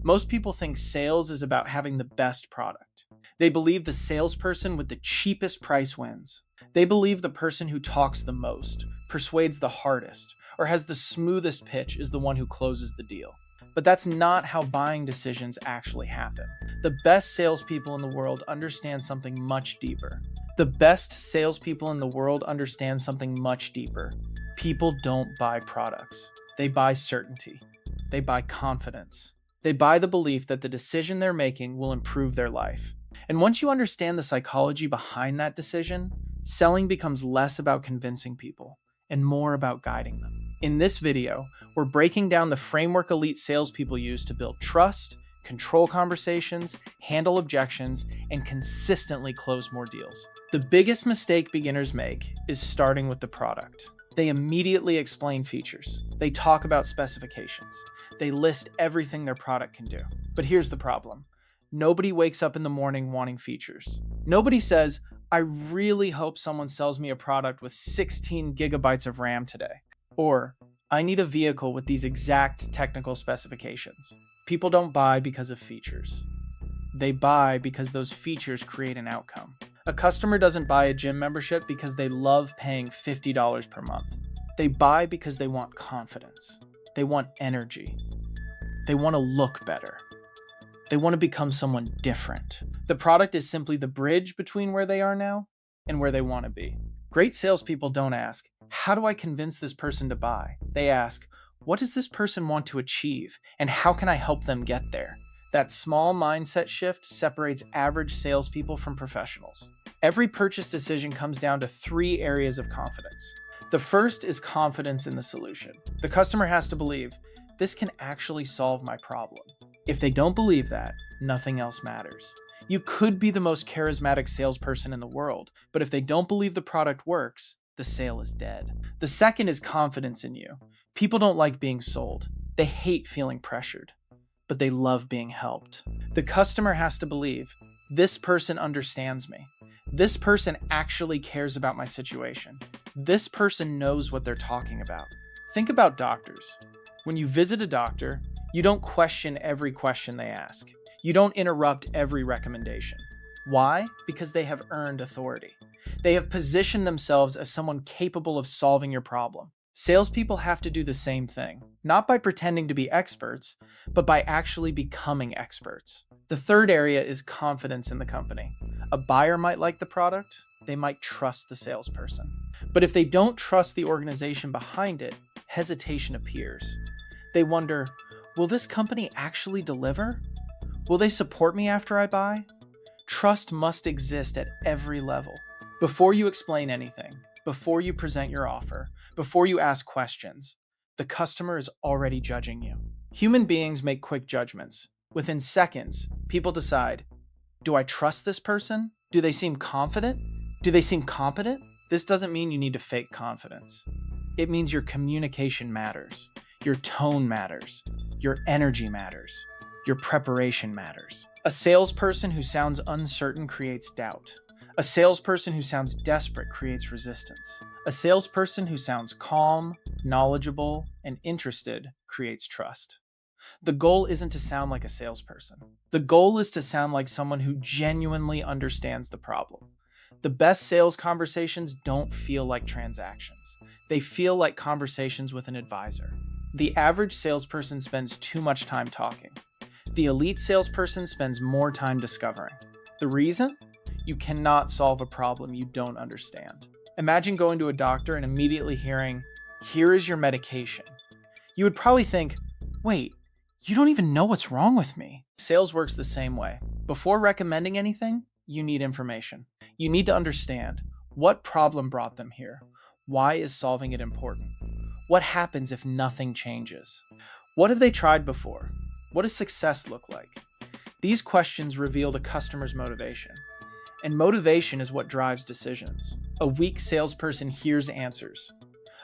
Most people think sales is about having the best product. They believe the salesperson with the cheapest price wins. They believe the person who talks the most, persuades the hardest, or has the smoothest pitch is the one who closes the deal. But that's not how buying decisions actually happen. The best salespeople in the world understand something much deeper. The best salespeople in the world understand something much deeper. People don't buy products. They buy certainty. They buy confidence. They buy the belief that the decision they're making will improve their life. And once you understand the psychology behind that decision, selling becomes less about convincing people and more about guiding them. In this video, we're breaking down the framework elite salespeople use to build trust, control conversations, handle objections, and consistently close more deals. The biggest mistake beginners make is starting with the product. They immediately explain features. They talk about specifications. They list everything their product can do. But here's the problem. Nobody wakes up in the morning wanting features. Nobody says, I really hope someone sells me a product with 16 gigabytes of RAM today. Or, I need a vehicle with these exact technical specifications. People don't buy because of features. They buy because those features create an outcome. A customer doesn't buy a gym membership because they love paying $50 per month. They buy because they want confidence. They want energy. They want to look better. They want to become someone different. The product is simply the bridge between where they are now and where they want to be. Great salespeople don't ask, how do I convince this person to buy? They ask, what does this person want to achieve and how can I help them get there? That small mindset shift separates average salespeople from professionals. Every purchase decision comes down to 3 areas of confidence. The first is confidence in the solution. The customer has to believe, this can actually solve my problem. If they don't believe that, nothing else matters. You could be the most charismatic salesperson in the world, but if they don't believe the product works, the sale is dead. The second is confidence in you. People don't like being sold. They hate feeling pressured, but they love being helped. The customer has to believe, this person understands me. This person actually cares about my situation. This person knows what they're talking about. Think about doctors. When you visit a doctor, you don't question every question they ask. You don't interrupt every recommendation. Why? Because they have earned authority. They have positioned themselves as someone capable of solving your problem. Salespeople have to do the same thing, not by pretending to be experts, but by actually becoming experts. The third area is confidence in the company. A buyer might like the product, they might trust the salesperson. But if they don't trust the organization behind it, hesitation appears. They wonder, will this company actually deliver? Will they support me after I buy? Trust must exist at every level. Before you explain anything, before you present your offer, before you ask questions, the customer is already judging you. Human beings make quick judgments. Within seconds, people decide, do I trust this person? Do they seem confident? Do they seem competent? This doesn't mean you need to fake confidence. It means your communication matters. Your tone matters. Your energy matters. Your preparation matters. A salesperson who sounds uncertain creates doubt. A salesperson who sounds desperate creates resistance. A salesperson who sounds calm, knowledgeable, and interested creates trust. The goal isn't to sound like a salesperson. The goal is to sound like someone who genuinely understands the problem. The best sales conversations don't feel like transactions. They feel like conversations with an advisor. The average salesperson spends too much time talking. The elite salesperson spends more time discovering. The reason? You cannot solve a problem you don't understand. Imagine going to a doctor and immediately hearing, here is your medication. You would probably think, wait, you don't even know what's wrong with me. Sales works the same way. Before recommending anything, you need information. You need to understand what problem brought them here. Why is solving it important? What happens if nothing changes? What have they tried before? What does success look like? These questions reveal the customer's motivation. And motivation is what drives decisions. A weak salesperson hears answers.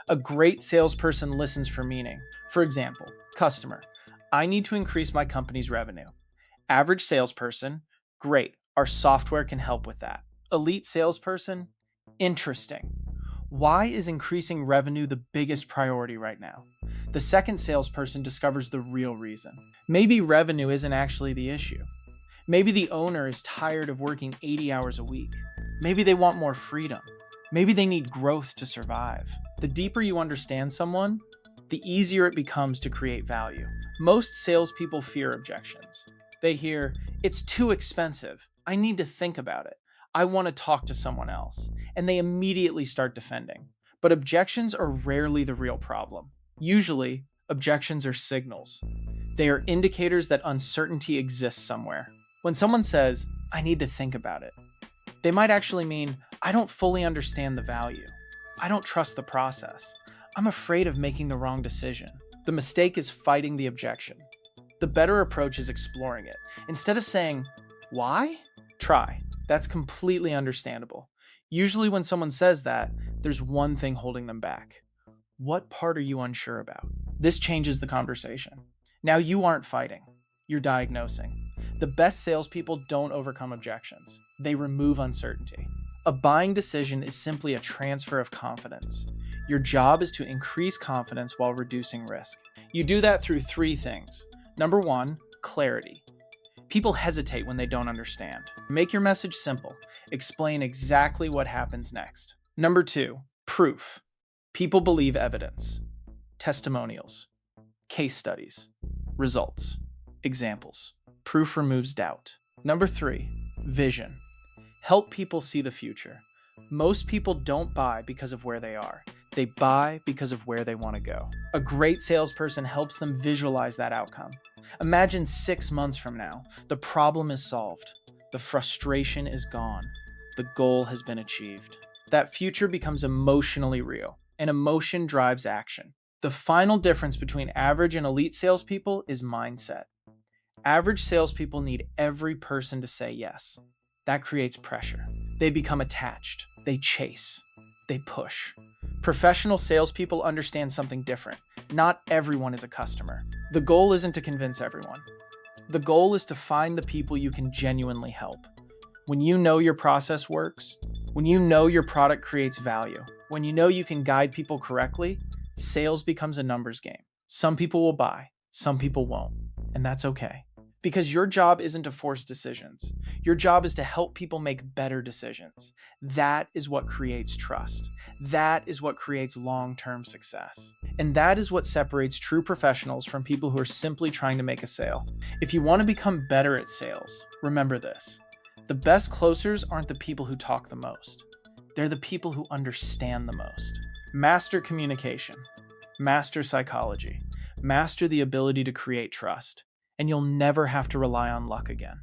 A great salesperson listens for meaning. For example, customer, I need to increase my company's revenue. Average salesperson, great, our software can help with that. Elite salesperson, interesting. Why is increasing revenue the biggest priority right now? The second salesperson discovers the real reason. Maybe revenue isn't actually the issue. Maybe the owner is tired of working 80 hours a week. Maybe they want more freedom. Maybe they need growth to survive. The deeper you understand someone, the easier it becomes to create value. Most salespeople fear objections. They hear, "It's too expensive. I need to think about it. I want to talk to someone else." And they immediately start defending. But objections are rarely the real problem. Usually, objections are signals. They are indicators that uncertainty exists somewhere. When someone says, "I need to think about it," they might actually mean, "I don't fully understand the value. I don't trust the process. I'm afraid of making the wrong decision." The mistake is fighting the objection. The better approach is exploring it. Instead of saying, "Why?" Try. That's completely understandable. Usually when someone says that, there's one thing holding them back. What part are you unsure about? This changes the conversation. Now you aren't fighting. You're diagnosing. The best salespeople don't overcome objections. They remove uncertainty. A buying decision is simply a transfer of confidence. Your job is to increase confidence while reducing risk. You do that through three things. Number one, clarity. People hesitate when they don't understand. Make your message simple. Explain exactly what happens next. Number two, proof. People believe evidence. Testimonials. Case studies. Results. Examples. Proof removes doubt. Number three, vision. Help people see the future. Most people don't buy because of where they are. They buy because of where they want to go. A great salesperson helps them visualize that outcome. Imagine 6 months from now, the problem is solved. The frustration is gone. The goal has been achieved. That future becomes emotionally real, and emotion drives action. The final difference between average and elite salespeople is mindset. Average salespeople need every person to say yes. That creates pressure. They become attached. They chase. They push. Professional salespeople understand something different. Not everyone is a customer. The goal isn't to convince everyone. The goal is to find the people you can genuinely help. When you know your process works, when you know your product creates value, when you know you can guide people correctly, sales becomes a numbers game. Some people will buy, some people won't, and that's okay. Because your job isn't to force decisions. Your job is to help people make better decisions. That is what creates trust. That is what creates long-term success. And that is what separates true professionals from people who are simply trying to make a sale. If you want to become better at sales, remember this. The best closers aren't the people who talk the most. They're the people who understand the most. Master communication. Master psychology. Master the ability to create trust. And you'll never have to rely on luck again.